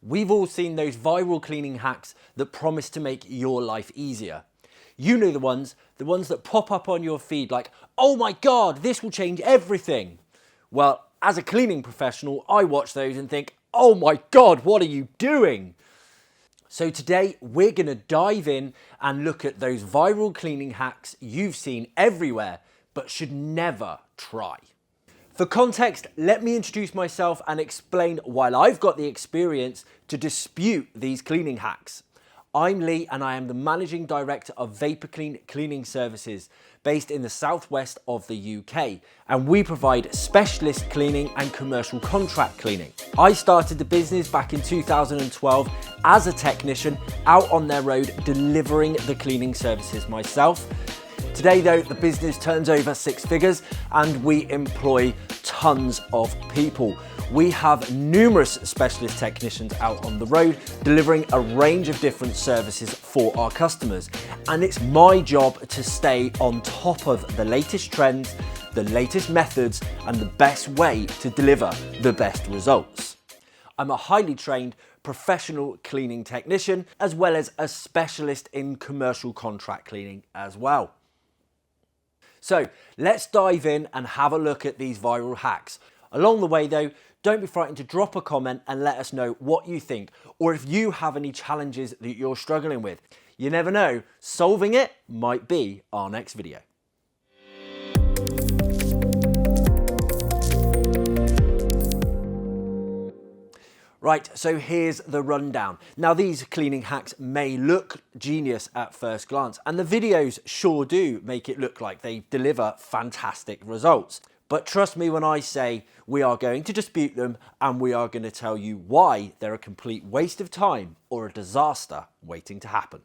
We've all seen those viral cleaning hacks that promise to make your life easier. You know the ones that pop up on your feed like, oh my God, this will change everything. Well, as a cleaning professional, I watch those and think, oh my God, what are you doing? So today we're gonna dive in and look at those viral cleaning hacks you've seen everywhere, but should never try. For context, let me introduce myself and explain why I've got the experience to dispute these cleaning hacks. I'm Lee and I am the Managing Director of VaporClean Cleaning Services based in the southwest of the UK, and we provide specialist cleaning and commercial contract cleaning. I started the business back in 2012 as a technician out on their road delivering the cleaning services myself. Today though, the business turns over 6 figures and we employ tons of people. We have numerous specialist technicians out on the road delivering a range of different services for our customers. And it's my job to stay on top of the latest trends, the latest methods, and the best way to deliver the best results. I'm a highly trained professional cleaning technician, as well as a specialist in commercial contract cleaning as well. So let's dive in and have a look at these viral hacks. Along the way though, don't be frightened to drop a comment and let us know what you think, or if you have any challenges that you're struggling with. You never know, solving it might be our next video. Right, so here's the rundown. Now these cleaning hacks may look genius at first glance, and the videos sure do make it look like they deliver fantastic results. But trust me when I say we are going to dispute them and we are going to tell you why they're a complete waste of time or a disaster waiting to happen.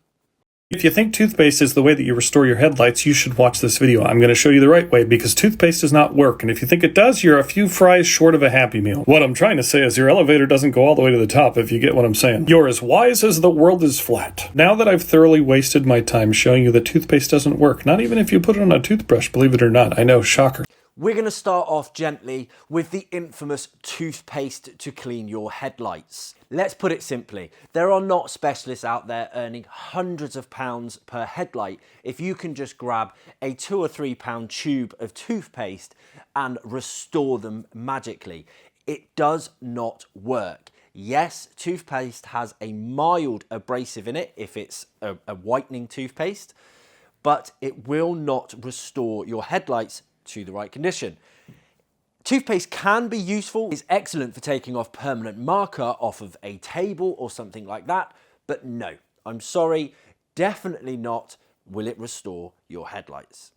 If you think toothpaste is the way that you restore your headlights, you should watch this video. I'm going to show you the right way because toothpaste does not work. And if you think it does, you're a few fries short of a Happy Meal. What I'm trying to say is your elevator doesn't go all the way to the top, if you get what I'm saying. You're as wise as the world is flat. Now that I've thoroughly wasted my time showing you that toothpaste doesn't work, not even if you put it on a toothbrush, believe it or not. I know, shocker. We're going to start off gently with the infamous toothpaste to clean your headlights. Let's put it simply, there are not specialists out there earning hundreds of pounds per headlight if you can just grab a £2 or £3 tube of toothpaste and restore them magically. It does not work. Yes, toothpaste has a mild abrasive in it if it's a whitening toothpaste, but it will not restore your headlights to the right condition. Toothpaste can be useful, it's excellent for taking off permanent marker off of a table or something like that, but no, I'm sorry, definitely not will it restore your headlights.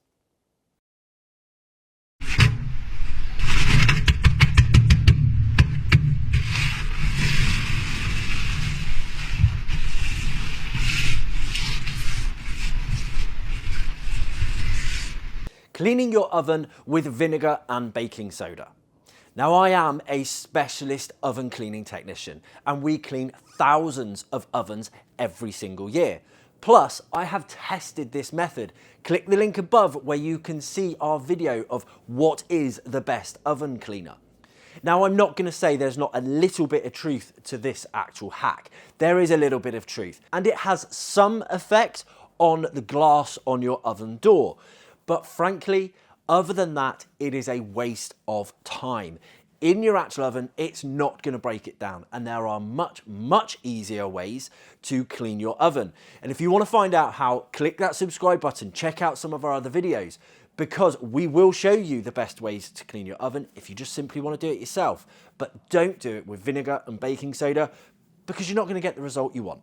Cleaning your oven with vinegar and baking soda. Now I am a specialist oven cleaning technician and we clean thousands of ovens every single year. Plus I have tested this method. Click the link above where you can see our video of what is the best oven cleaner. Now I'm not going to say there's not a little bit of truth to this actual hack. There is a little bit of truth and it has some effect on the glass on your oven door. But frankly, other than that, it is a waste of time. In your actual oven, it's not going to break it down. And there are much easier ways to clean your oven. And if you want to find out how, click that subscribe button, check out some of our other videos, because we will show you the best ways to clean your oven if you just simply want to do it yourself. But don't do it with vinegar and baking soda because you're not going to get the result you want.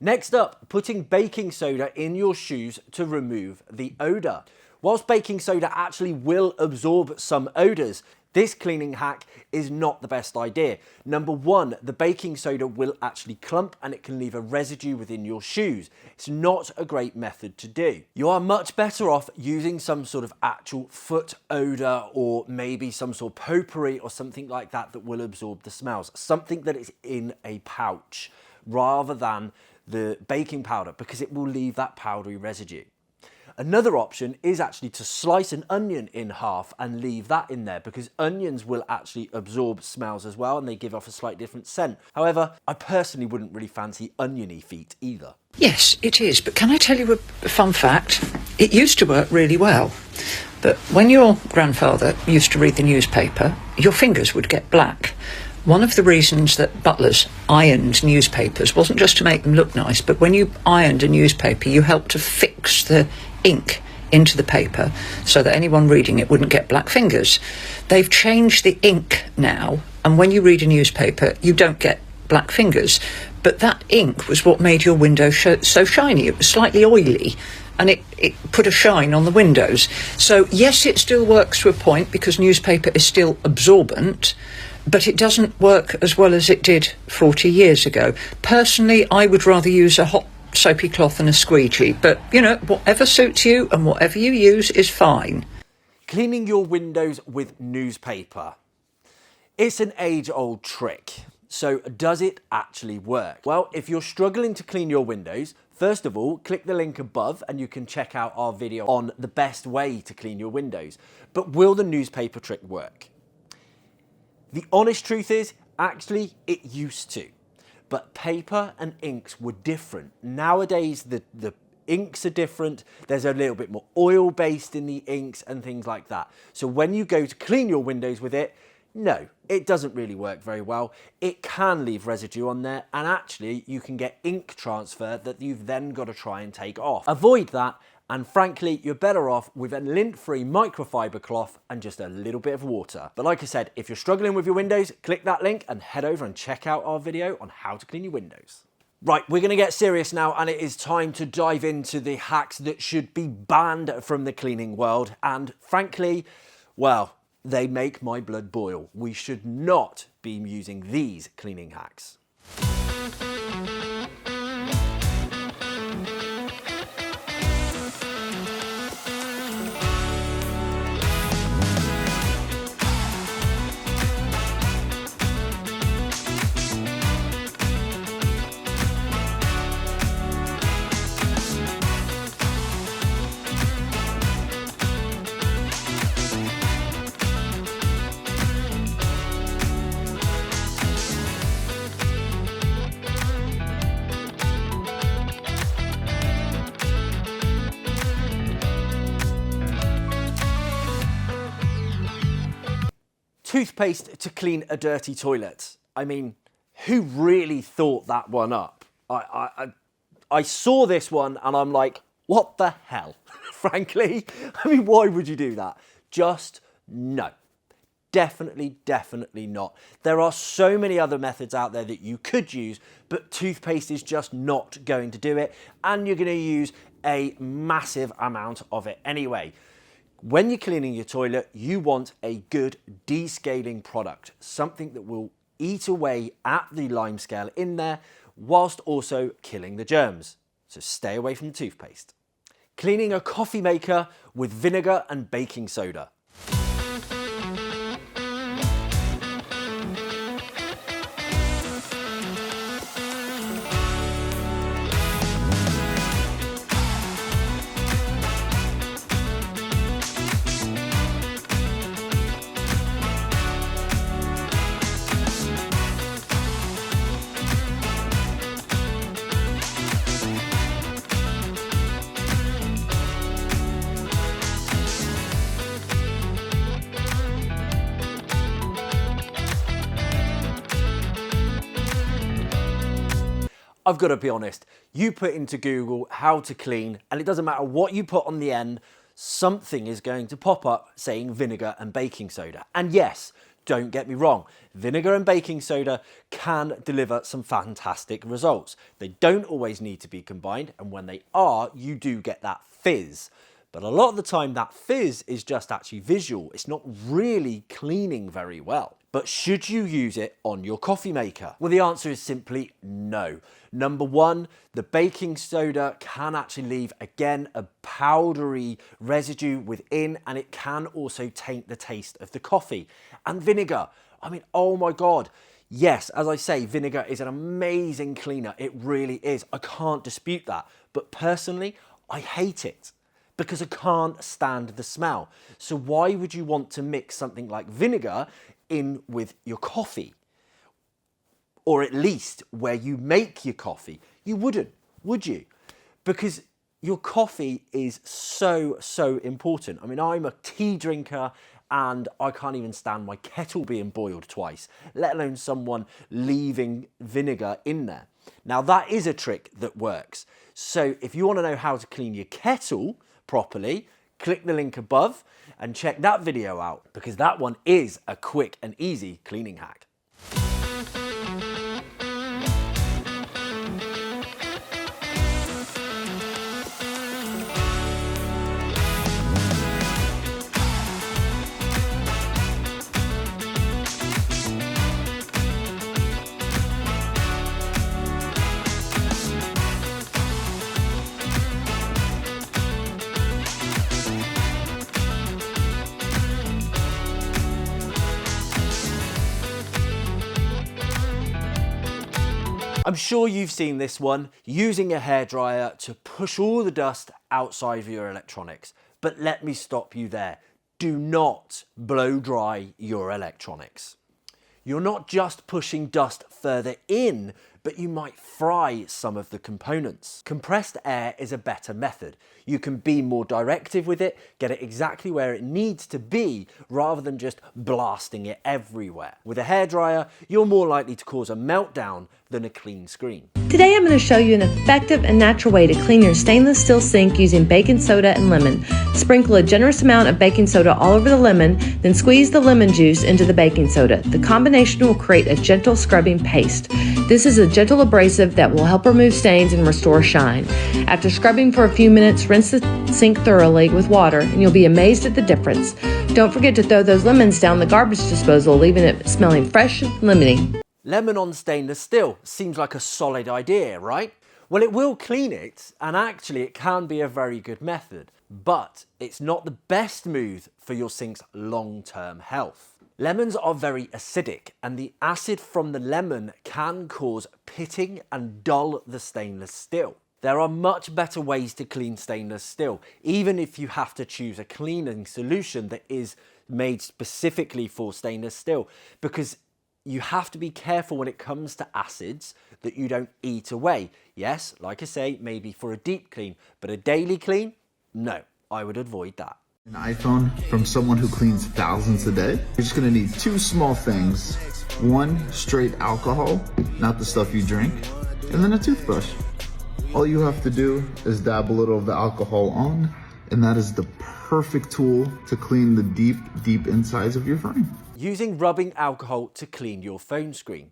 Next up, putting baking soda in your shoes to remove the odour. Whilst baking soda actually will absorb some odours, this cleaning hack is not the best idea. Number one, the baking soda will actually clump and it can leave a residue within your shoes. It's not a great method to do. You are much better off using some sort of actual foot odour or maybe some sort of potpourri or something like that that will absorb the smells. Something that is in a pouch rather than the baking powder because it will leave that powdery residue. Another option is actually to slice an onion in half and leave that in there because onions will actually absorb smells as well and they give off a slightly different scent. However, I personally wouldn't really fancy oniony feet either. Yes, it is, but can I tell you a fun fact? It used to work really well, but when your grandfather used to read the newspaper, your fingers would get black. One of the reasons that butlers ironed newspapers wasn't just to make them look nice, but when you ironed a newspaper, you helped to fix the ink into the paper so that anyone reading it wouldn't get black fingers. They've changed the ink now, and when you read a newspaper, you don't get black fingers. But that ink was what made your window so shiny. It was slightly oily, and it put a shine on the windows. So yes, it still works to a point because newspaper is still absorbent, but it doesn't work as well as it did 40 years ago. Personally, I would rather use a hot soapy cloth than a squeegee, but you know, whatever suits you and whatever you use is fine. Cleaning your windows with newspaper. It's an age-old trick. So does it actually work? Well, if you're struggling to clean your windows, first of all, click the link above and you can check out our video on the best way to clean your windows. But will the newspaper trick work? The honest truth is, actually, it used to. But paper and inks were different. Nowadays, the inks are different. There's a little bit more oil based in the inks and things like that. So when you go to clean your windows with it, no, it doesn't really work very well. It can leave residue on there, and actually you can get ink transfer that you've then got to try and take off. Avoid that, and frankly, you're better off with a lint-free microfiber cloth and just a little bit of water. But like I said, if you're struggling with your windows, click that link and head over and check out our video on how to clean your windows. Right, we're gonna get serious now, and it is time to dive into the hacks that should be banned from the cleaning world. And frankly, well, they make my blood boil. We should not be using these cleaning hacks. Toothpaste to clean a dirty toilet. I mean, who really thought that one up? I saw this one and I'm like, what the hell? Frankly, I mean, why would you do that? Just no. Definitely not. There are so many other methods out there that you could use, but toothpaste is just not going to do it, and you're going to use a massive amount of it anyway. When you're cleaning your toilet, you want a good descaling product, something that will eat away at the lime scale in there whilst also killing the germs. So stay away from the toothpaste. Cleaning a coffee maker with vinegar and baking soda. I've got to be honest, you put into Google how to clean, and it doesn't matter what you put on the end, something is going to pop up saying vinegar and baking soda. And yes, don't get me wrong, vinegar and baking soda can deliver some fantastic results. They don't always need to be combined, and when they are, you do get that fizz. But a lot of the time that fizz is just actually visual. It's not really cleaning very well. But should you use it on your coffee maker? Well, the answer is simply no. Number one, the baking soda can actually leave, again, a powdery residue within, and it can also taint the taste of the coffee. And vinegar, I mean, oh my God, Yes, as I say, vinegar is an amazing cleaner. It really is. I can't dispute that. But personally, I hate it because I can't stand the smell. So why would you want to mix something like vinegar in with your coffee? Or at least where you make your coffee. You wouldn't, would you? Because your coffee is so, so important. I mean, I'm a tea drinker and I can't even stand my kettle being boiled twice, let alone someone leaving vinegar in there. Now that is a trick that works. So if you want to know how to clean your kettle properly, click the link above and check that video out, because that one is a quick and easy cleaning hack. I'm sure you've seen this one, using a hairdryer to push all the dust outside of your electronics. But let me stop you there. Do not blow dry your electronics. You're not just pushing dust further in, but you might fry some of the components. Compressed air is a better method. You can be more directive with it, get it exactly where it needs to be, rather than just blasting it everywhere. With a hairdryer, you're more likely to cause a meltdown than a clean screen. Today I'm going to show you an effective and natural way to clean your stainless steel sink using baking soda and lemon. Sprinkle a generous amount of baking soda all over the lemon, then squeeze the lemon juice into the baking soda. The combination will create a gentle scrubbing paste. This is a gentle abrasive that will help remove stains and restore shine. After scrubbing for a few minutes, rinse the sink thoroughly with water and you'll be amazed at the difference. Don't forget to throw those lemons down the garbage disposal, leaving it smelling fresh and lemony. Lemon on stainless steel seems like a solid idea, right? Well, it will clean it, and actually it can be a very good method, but it's not the best move for your sink's long-term health. Lemons are very acidic, and the acid from the lemon can cause pitting and dull the stainless steel. There are much better ways to clean stainless steel, even if you have to choose a cleaning solution that is made specifically for stainless steel, because you have to be careful when it comes to acids that you don't eat away. Yes, like I say, maybe for a deep clean, but a daily clean, no, I would avoid that. An iPhone from someone who cleans thousands a day. You're just gonna need two small things. One, straight alcohol, not the stuff you drink, and then a toothbrush. All you have to do is dab a little of the alcohol on, and that is the perfect tool to clean the deep, deep insides of your frame. Using rubbing alcohol to clean your phone screen.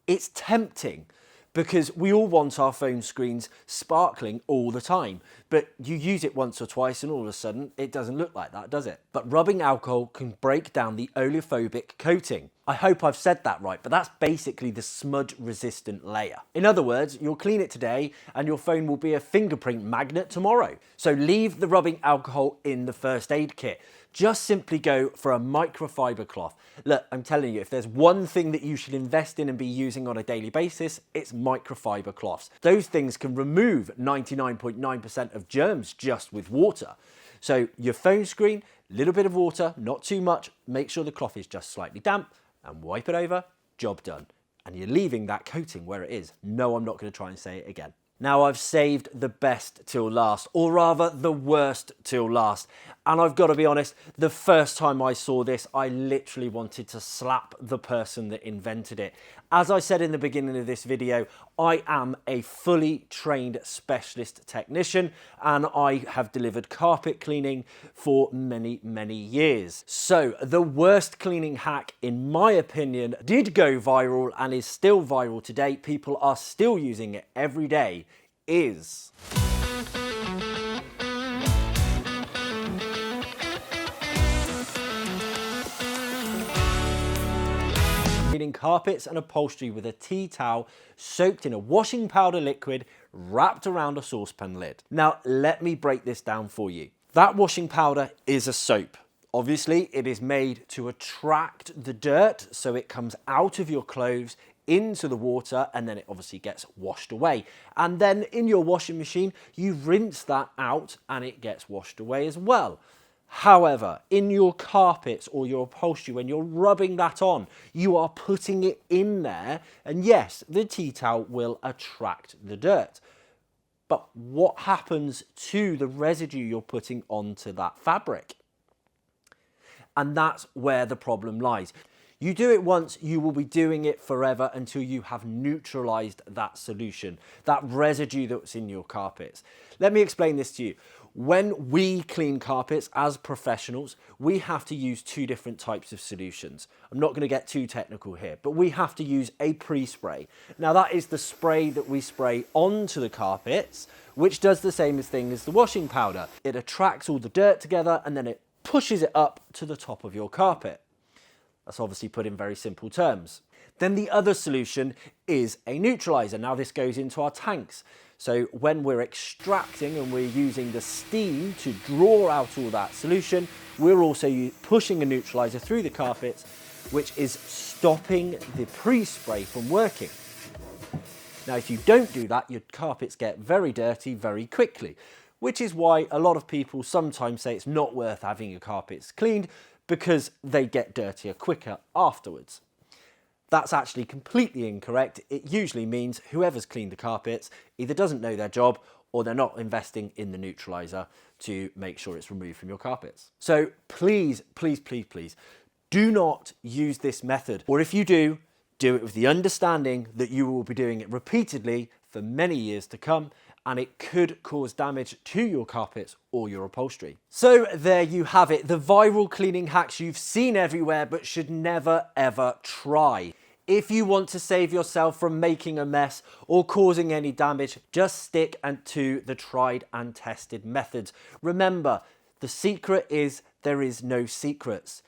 It's tempting because we all want our phone screens sparkling all the time, but you use it once or twice and all of a sudden it doesn't look like that, does it? But rubbing alcohol can break down the oleophobic coating. I hope I've said that right, but that's basically the smudge resistant layer. In other words, you'll clean it today and your phone will be a fingerprint magnet tomorrow. So leave the rubbing alcohol in the first aid kit. Just simply go for a microfiber cloth. Look, I'm telling you, if there's one thing that you should invest in and be using on a daily basis, it's microfiber cloths. Those things can remove 99.9% of germs just with water. So your phone screen, little bit of water, not too much, make sure the cloth is just slightly damp and wipe it over, job done. And you're leaving that coating where it is. No, I'm not going to try and say it again. Now I've saved the best till last, or rather the worst till last. And I've got to be honest, the first time I saw this, I literally wanted to slap the person that invented it. As I said in the beginning of this video, I am a fully trained specialist technician and I have delivered carpet cleaning for many, many years. So the worst cleaning hack, in my opinion, did go viral and is still viral today. People are still using it every day, is cleaning carpets and upholstery with a tea towel soaked in a washing powder liquid wrapped around a saucepan lid. Now, let me break this down for you. That washing powder is a soap. Obviously, it is made to attract the dirt, so it comes out of your clothes into the water, and then it obviously gets washed away. And then in your washing machine, you rinse that out and it gets washed away as well. However, in your carpets or your upholstery, when you're rubbing that on, you are putting it in there, and yes, the tea towel will attract the dirt. But what happens to the residue you're putting onto that fabric? And that's where the problem lies. You do it once, you will be doing it forever until you have neutralized that solution, that residue that's in your carpets. Let me explain this to you. When we clean carpets as professionals, we have to use two different types of solutions. I'm not going to get too technical here, but we have to use a pre-spray. Now that is the spray that we spray onto the carpets, which does the same thing as the washing powder. It attracts all the dirt together and then it pushes it up to the top of your carpet. That's obviously put in very simple terms. Then the other solution is a neutralizer. Now this goes into our tanks. So when we're extracting and we're using the steam to draw out all that solution, we're also pushing a neutralizer through the carpets, which is stopping the pre-spray from working. Now, if you don't do that, your carpets get very dirty very quickly, which is why a lot of people sometimes say it's not worth having your carpets cleaned because they get dirtier quicker afterwards. That's actually completely incorrect. It usually means whoever's cleaned the carpets either doesn't know their job or they're not investing in the neutralizer to make sure it's removed from your carpets. So please, please, please, please do not use this method. Or if you do, do it with the understanding that you will be doing it repeatedly for many years to come, and it could cause damage to your carpets or your upholstery. So there you have it, the viral cleaning hacks you've seen everywhere but should never ever try. If you want to save yourself from making a mess or causing any damage, just stick to the tried and tested methods. Remember, the secret is there is no secrets.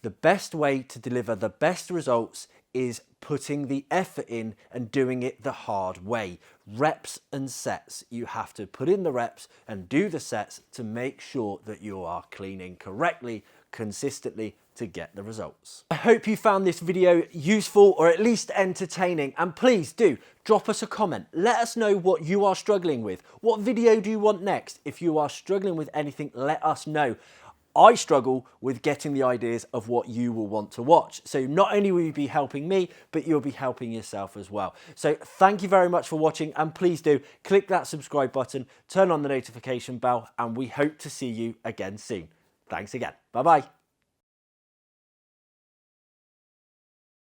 The best way to deliver the best results is putting the effort in and doing it the hard way. Reps and sets. You have to put in the reps and do the sets to make sure that you are cleaning correctly, consistently, to get the results. I hope you found this video useful or at least entertaining, and please do drop us a comment. Let us know what you are struggling with. What video do you want next? If you are struggling with anything, let us know. I struggle with getting the ideas of what you will want to watch. So not only will you be helping me, but you'll be helping yourself as well. So thank you very much for watching, and please do click that subscribe button, turn on the notification bell, and we hope to see you again soon. Thanks again. Bye-bye.